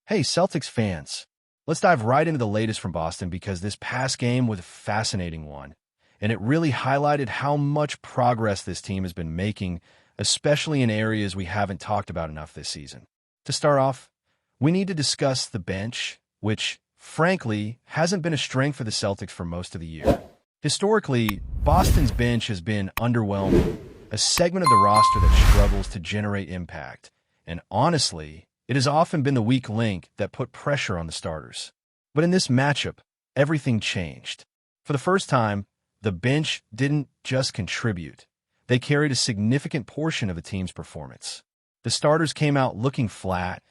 Hey, Celtics fans. Let's dive right into the latest from Boston because this past game was a fascinating one, and it really highlighted how much progress this team has been making, especially in areas we haven't talked about enough this season. To start off, we need to discuss the bench, which, frankly, hasn't been a strength for the Celtics for most of the year. Historically, Boston's bench has been underwhelming, a segment of the roster that struggles to generate impact, and honestly, it has often been the weak link that put pressure on the starters. But in this matchup, everything changed. For the first time, the bench didn't just contribute. They carried a significant portion of the team's performance. The starters came out looking flat,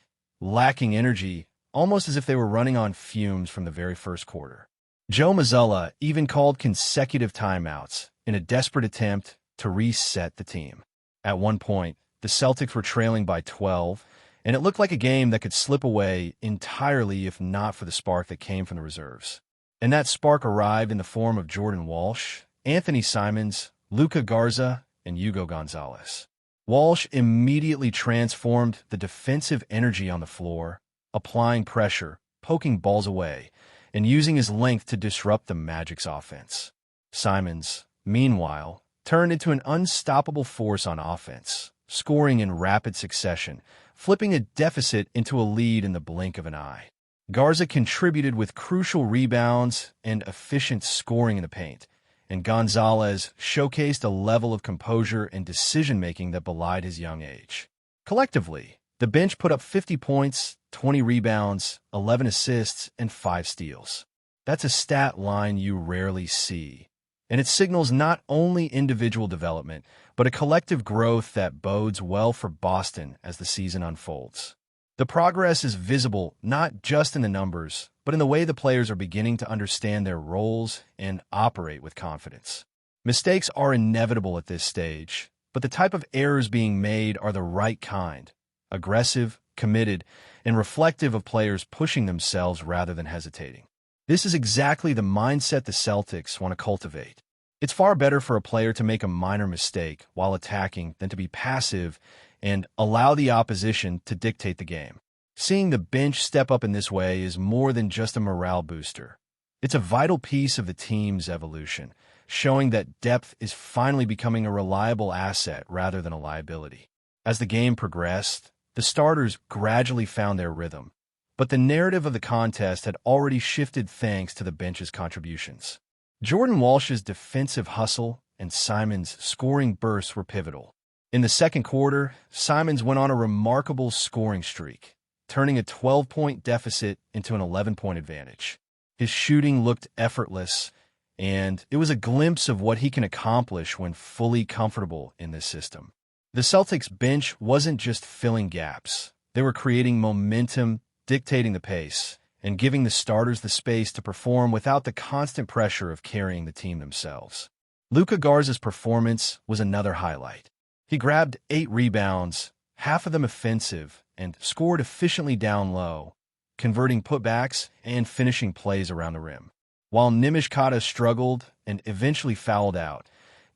lacking energy, almost as if they were running on fumes from the very first quarter. Joe Mazzulla even called consecutive timeouts in a desperate attempt to reset the team. At one point, the Celtics were trailing by 12, and it looked like a game that could slip away entirely if not for the spark that came from the reserves. And that spark arrived in the form of Jordan Walsh, Anthony Simons, Luka Garza, and Hugo Gonzalez. Walsh immediately transformed the defensive energy on the floor, applying pressure, poking balls away, and using his length to disrupt the Magic's offense. Simons, meanwhile, turned into an unstoppable force on offense, scoring in rapid succession, flipping a deficit into a lead in the blink of an eye. Garza contributed with crucial rebounds and efficient scoring in the paint, and Gonzalez showcased a level of composure and decision-making that belied his young age. Collectively, the bench put up 50 points, 20 rebounds, 11 assists, and 5 steals. That's a stat line you rarely see, and it signals not only individual development, but a collective growth that bodes well for Boston as the season unfolds. The progress is visible not just in the numbers, but in the way the players are beginning to understand their roles and operate with confidence. Mistakes are inevitable at this stage, but the type of errors being made are the right kind: aggressive, committed, and reflective of players pushing themselves rather than hesitating. This is exactly the mindset the Celtics want to cultivate. It's far better for a player to make a minor mistake while attacking than to be passive and allow the opposition to dictate the game. Seeing the bench step up in this way is more than just a morale booster. It's a vital piece of the team's evolution, showing that depth is finally becoming a reliable asset rather than a liability. As the game progressed, the starters gradually found their rhythm, but the narrative of the contest had already shifted thanks to the bench's contributions. Jordan Walsh's defensive hustle and Simons' scoring bursts were pivotal. In the second quarter, Simons went on a remarkable scoring streak, turning a 12-point deficit into an 11-point advantage. His shooting looked effortless, and it was a glimpse of what he can accomplish when fully comfortable in this system. The Celtics bench wasn't just filling gaps. They were creating momentum, dictating the pace, and giving the starters the space to perform without the constant pressure of carrying the team themselves. Luka Garza's performance was another highlight. He grabbed 8 rebounds, half of them offensive, and scored efficiently down low, converting putbacks and finishing plays around the rim. While Nimishkata struggled and eventually fouled out,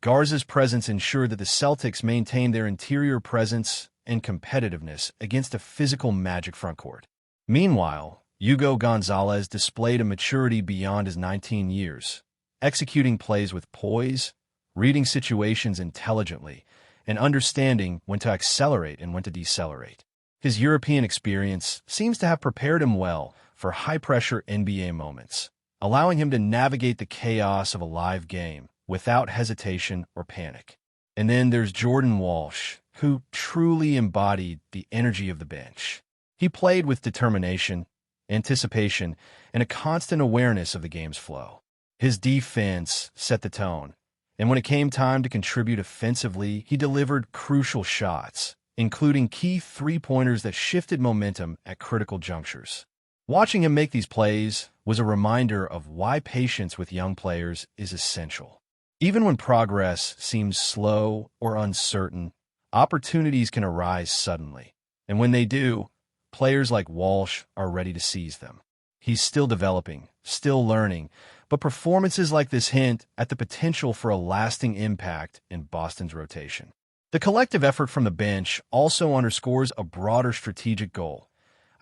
Garza's presence ensured that the Celtics maintained their interior presence and competitiveness against a physical Magic frontcourt. Meanwhile, Hugo Gonzalez displayed a maturity beyond his 19 years, executing plays with poise, reading situations intelligently, and understanding when to accelerate and when to decelerate. His European experience seems to have prepared him well for high-pressure NBA moments, allowing him to navigate the chaos of a live game without hesitation or panic. And then there's Jordan Walsh, who truly embodied the energy of the bench. He played with determination, anticipation, and a constant awareness of the game's flow. His defense set the tone, and when it came time to contribute offensively, he delivered crucial shots, including key three-pointers that shifted momentum at critical junctures. Watching him make these plays was a reminder of why patience with young players is essential. Even when progress seems slow or uncertain, opportunities can arise suddenly, and when they do, players like Walsh are ready to seize them. He's still developing, still learning, but performances like this hint at the potential for a lasting impact in Boston's rotation. The collective effort from the bench also underscores a broader strategic goal: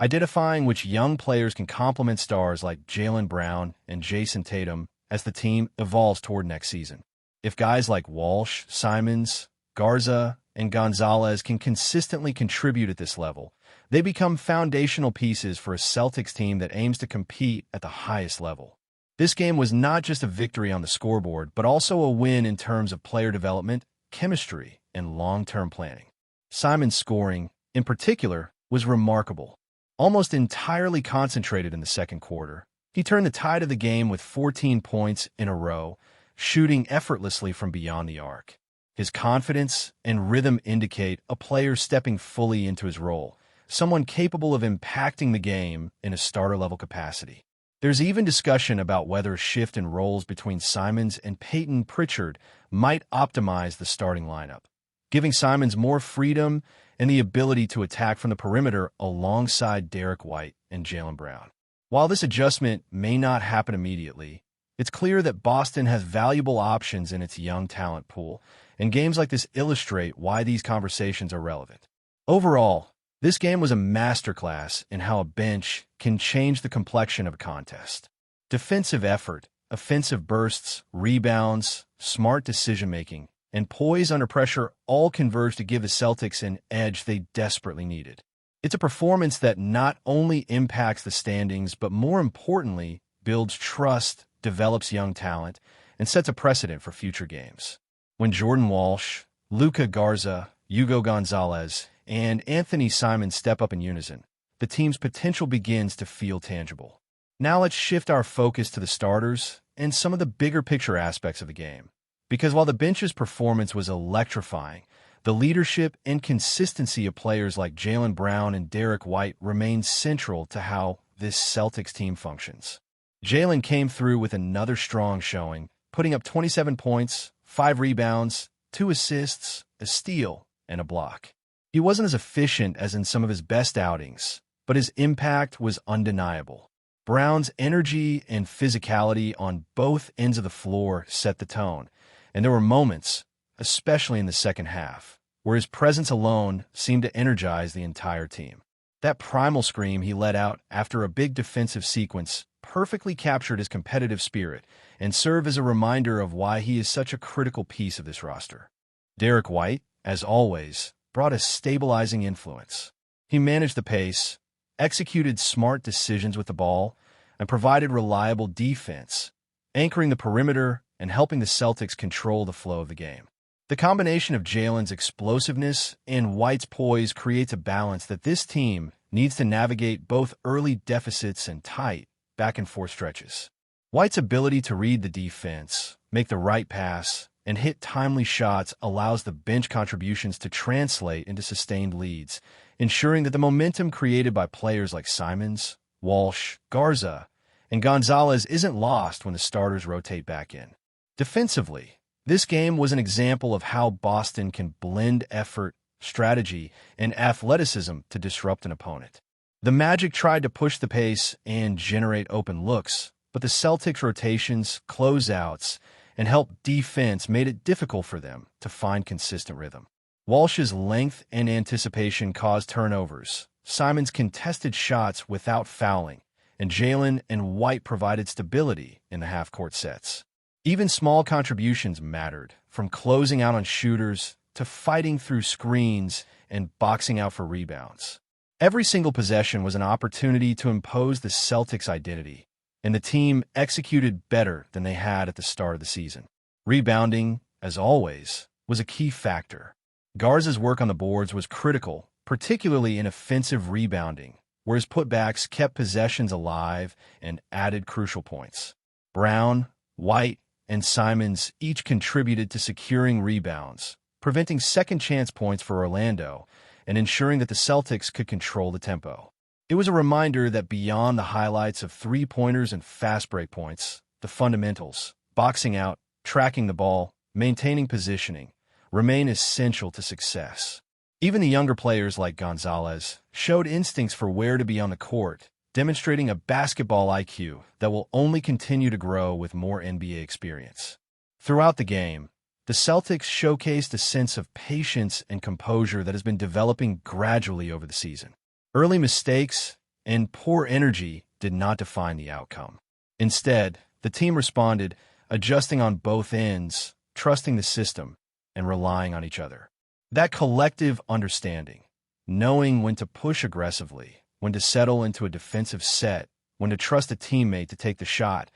identifying which young players can complement stars like Jaylen Brown and Jason Tatum as the team evolves toward next season. If guys like Walsh, Simons, Garza, and Gonzalez can consistently contribute at this level, they become foundational pieces for a Celtics team that aims to compete at the highest level. This game was not just a victory on the scoreboard, but also a win in terms of player development, chemistry, and long-term planning. Simon's scoring, in particular, was remarkable. Almost entirely concentrated in the second quarter, he turned the tide of the game with 14 points in a row, shooting effortlessly from beyond the arc. His confidence and rhythm indicate a player stepping fully into his role, someone capable of impacting the game in a starter-level capacity. There's even discussion about whether a shift in roles between Simons and Peyton Pritchard might optimize the starting lineup, giving Simons more freedom and the ability to attack from the perimeter alongside Derek White and Jaylen Brown. While this adjustment may not happen immediately, it's clear that Boston has valuable options in its young talent pool, and games like this illustrate why these conversations are relevant. Overall, this game was a masterclass in how a bench can change the complexion of a contest. Defensive effort, offensive bursts, rebounds, smart decision-making, and poise under pressure all converged to give the Celtics an edge they desperately needed. It's a performance that not only impacts the standings, but more importantly, builds trust, develops young talent, and sets a precedent for future games. When Jordan Walsh, Luka Garza, Hugo Gonzalez, and Anthony Simons step up in unison, the team's potential begins to feel tangible. Now let's shift our focus to the starters and some of the bigger picture aspects of the game. Because while the bench's performance was electrifying, the leadership and consistency of players like Jaylen Brown and Derek White remained central to how this Celtics team functions. Jaylen came through with another strong showing, putting up 27 points, 5 rebounds, 2 assists, a steal, and a block. He wasn't as efficient as in some of his best outings, but his impact was undeniable. Brown's energy and physicality on both ends of the floor set the tone, and there were moments, especially in the second half, where his presence alone seemed to energize the entire team. That primal scream he let out after a big defensive sequence perfectly captured his competitive spirit and served as a reminder of why he is such a critical piece of this roster. Derek White, as always, brought a stabilizing influence. He managed the pace, executed smart decisions with the ball, and provided reliable defense, anchoring the perimeter and helping the Celtics control the flow of the game. The combination of Jaylen's explosiveness and White's poise creates a balance that this team needs to navigate both early deficits and tight, back-and-forth stretches. White's ability to read the defense, make the right pass, and hit timely shots allows the bench contributions to translate into sustained leads, ensuring that the momentum created by players like Simons, Walsh, Garza, and Gonzalez isn't lost when the starters rotate back in. Defensively, this game was an example of how Boston can blend effort, strategy, and athleticism to disrupt an opponent. The Magic tried to push the pace and generate open looks, but the Celtics' rotations, closeouts, and help defense made it difficult for them to find consistent rhythm. Walsh's length and anticipation caused turnovers. Simons contested shots without fouling, and Jaylen and White provided stability in the half-court sets. Even small contributions mattered, from closing out on shooters to fighting through screens and boxing out for rebounds. Every single possession was an opportunity to impose the Celtics' identity, and the team executed better than they had at the start of the season. Rebounding, as always, was a key factor. Garza's work on the boards was critical, particularly in offensive rebounding, where his putbacks kept possessions alive and added crucial points. Brown, White, and Simons each contributed to securing rebounds, preventing second-chance points for Orlando, and ensuring that the Celtics could control the tempo. It was a reminder that beyond the highlights of three-pointers and fast break points, the fundamentals, boxing out, tracking the ball, maintaining positioning, remain essential to success. Even the younger players like Gonzalez showed instincts for where to be on the court, demonstrating a basketball IQ that will only continue to grow with more NBA experience. Throughout the game, the Celtics showcased a sense of patience and composure that has been developing gradually over the season. Early mistakes, and poor energy did not define the outcome. Instead, the team responded, adjusting on both ends, trusting the system, and relying on each other. That collective understanding, knowing when to push aggressively, when to settle into a defensive set, when to trust a teammate to take the shot,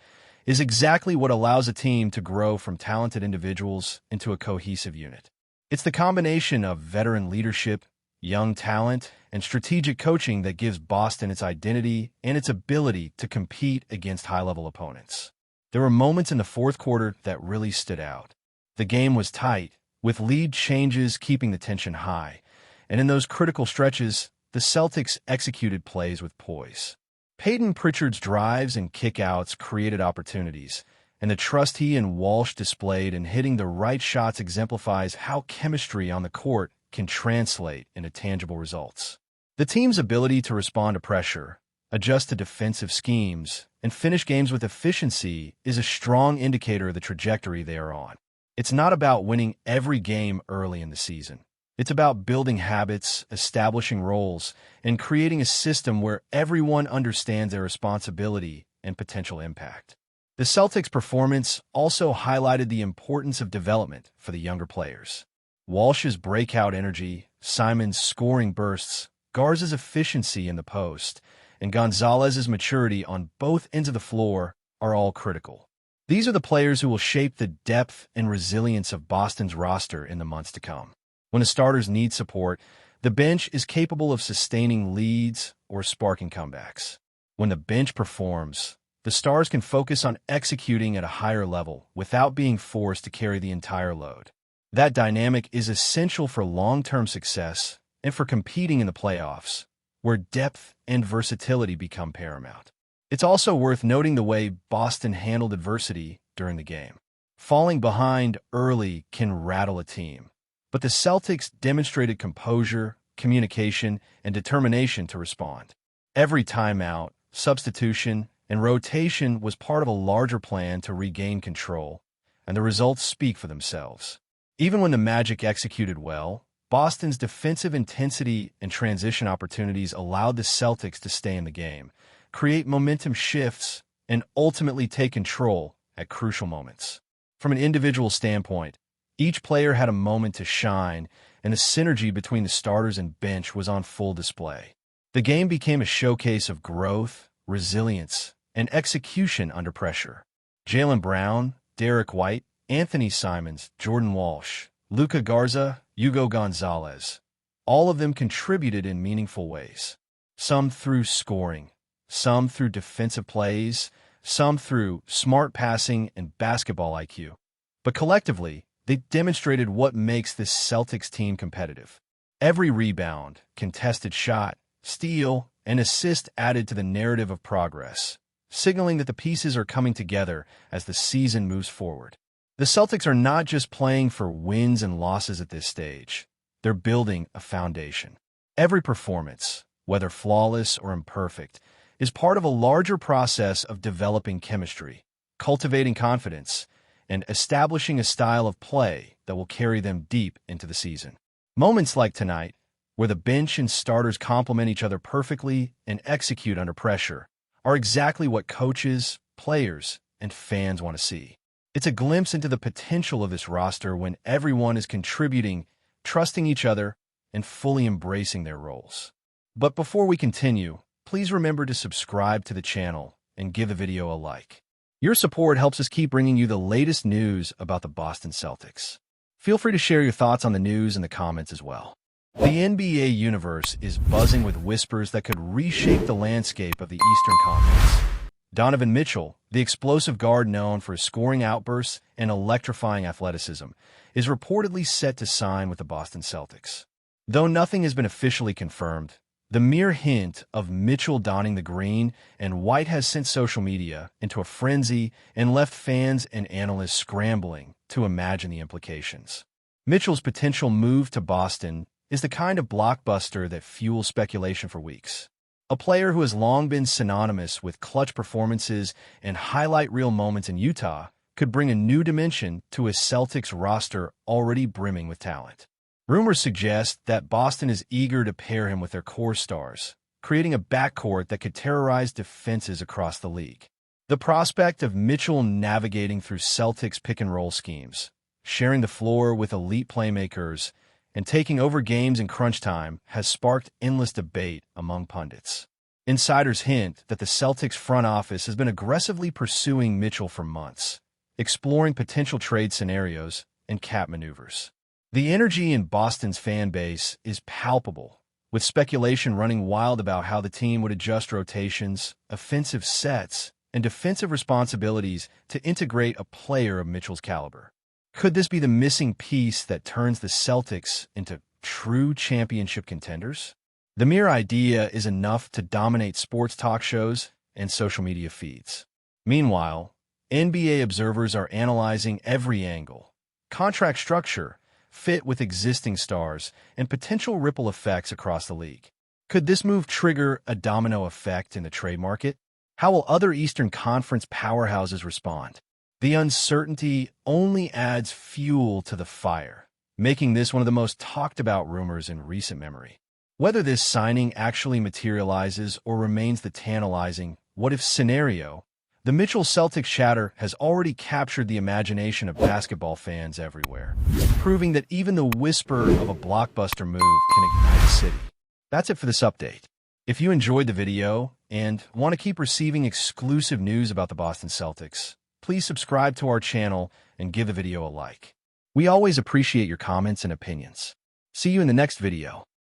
is exactly what allows a team to grow from talented individuals into a cohesive unit. It's the combination of veteran leadership, young talent, and strategic coaching that gives Boston its identity and its ability to compete against high-level opponents. There were moments in the fourth quarter that really stood out. The game was tight, with lead changes keeping the tension high, and in those critical stretches, the Celtics executed plays with poise. Peyton Pritchard's drives and kickouts created opportunities, and the trust he and Walsh displayed in hitting the right shots exemplifies how chemistry on the court can translate into tangible results. The team's ability to respond to pressure, adjust to defensive schemes, and finish games with efficiency is a strong indicator of the trajectory they are on. It's not about winning every game early in the season. It's about building habits, establishing roles, and creating a system where everyone understands their responsibility and potential impact. The Celtics' performance also highlighted the importance of development for the younger players. Walsh's breakout energy, Simon's scoring bursts, Garza's efficiency in the post, and Gonzalez's maturity on both ends of the floor are all critical. These are the players who will shape the depth and resilience of Boston's roster in the months to come. When the starters need support, the bench is capable of sustaining leads or sparking comebacks. When the bench performs, the stars can focus on executing at a higher level without being forced to carry the entire load. That dynamic is essential for long-term success and for competing in the playoffs, where depth and versatility become paramount. It's also worth noting the way Boston handled adversity during the game. Falling behind early can rattle a team, but the Celtics demonstrated composure, communication, and determination to respond. Every timeout, substitution, and rotation was part of a larger plan to regain control, and the results speak for themselves. Even when the Magic executed well, Boston's defensive intensity and transition opportunities allowed the Celtics to stay in the game, create momentum shifts, and ultimately take control at crucial moments. From an individual standpoint, each player had a moment to shine, and the synergy between the starters and bench was on full display. The game became a showcase of growth, resilience, and execution under pressure. Jaylen Brown, Derek White, Anthony Simons, Jordan Walsh, Luka Garza, Hugo Gonzalez, all of them contributed in meaningful ways. Some through scoring, some through defensive plays, some through smart passing and basketball IQ. But collectively, they demonstrated what makes this Celtics team competitive. Every rebound, contested shot, steal, and assist added to the narrative of progress, signaling that the pieces are coming together as the season moves forward. The Celtics are not just playing for wins and losses at this stage. They're building a foundation. Every performance, whether flawless or imperfect, is part of a larger process of developing chemistry, cultivating confidence, and establishing a style of play that will carry them deep into the season. Moments like tonight, where the bench and starters complement each other perfectly and execute under pressure, are exactly what coaches, players, and fans want to see. It's a glimpse into the potential of this roster when everyone is contributing, trusting each other, and fully embracing their roles. But before we continue, please remember to subscribe to the channel and give the video a like. Your support helps us keep bringing you the latest news about the Boston Celtics. Feel free to share your thoughts on the news in the comments as well. The NBA universe is buzzing with whispers that could reshape the landscape of the Eastern Conference. Donovan Mitchell, the explosive guard known for his scoring outbursts and electrifying athleticism, is reportedly set to sign with the Boston Celtics. Though nothing has been officially confirmed, the mere hint of Mitchell donning the green and white has sent social media into a frenzy and left fans and analysts scrambling to imagine the implications. Mitchell's potential move to Boston is the kind of blockbuster that fuels speculation for weeks. A player who has long been synonymous with clutch performances and highlight reel moments in Utah could bring a new dimension to a Celtics roster already brimming with talent. Rumors suggest that Boston is eager to pair him with their core stars, creating a backcourt that could terrorize defenses across the league. The prospect of Mitchell navigating through Celtics pick-and-roll schemes, sharing the floor with elite playmakers, and taking over games in crunch time has sparked endless debate among pundits. Insiders hint that the Celtics front office has been aggressively pursuing Mitchell for months, exploring potential trade scenarios and cap maneuvers. The energy in Boston's fan base is palpable, with speculation running wild about how the team would adjust rotations, offensive sets, and defensive responsibilities to integrate a player of Mitchell's caliber. Could this be the missing piece that turns the Celtics into true championship contenders? The mere idea is enough to dominate sports talk shows and social media feeds. Meanwhile, NBA observers are analyzing every angle: contract structure, fit with existing stars, and potential ripple effects across the league. Could this move trigger a domino effect in the trade market? How will other Eastern Conference powerhouses respond? The uncertainty only adds fuel to the fire, making this one of the most talked about rumors in recent memory. Whether this signing actually materializes or remains the tantalizing what-if scenario, the Mitchell Celtics chatter has already captured the imagination of basketball fans everywhere, proving that even the whisper of a blockbuster move can ignite a city. That's it for this update. If you enjoyed the video and want to keep receiving exclusive news about the Boston Celtics, please subscribe to our channel and give the video a like. We always appreciate your comments and opinions. See you in the next video.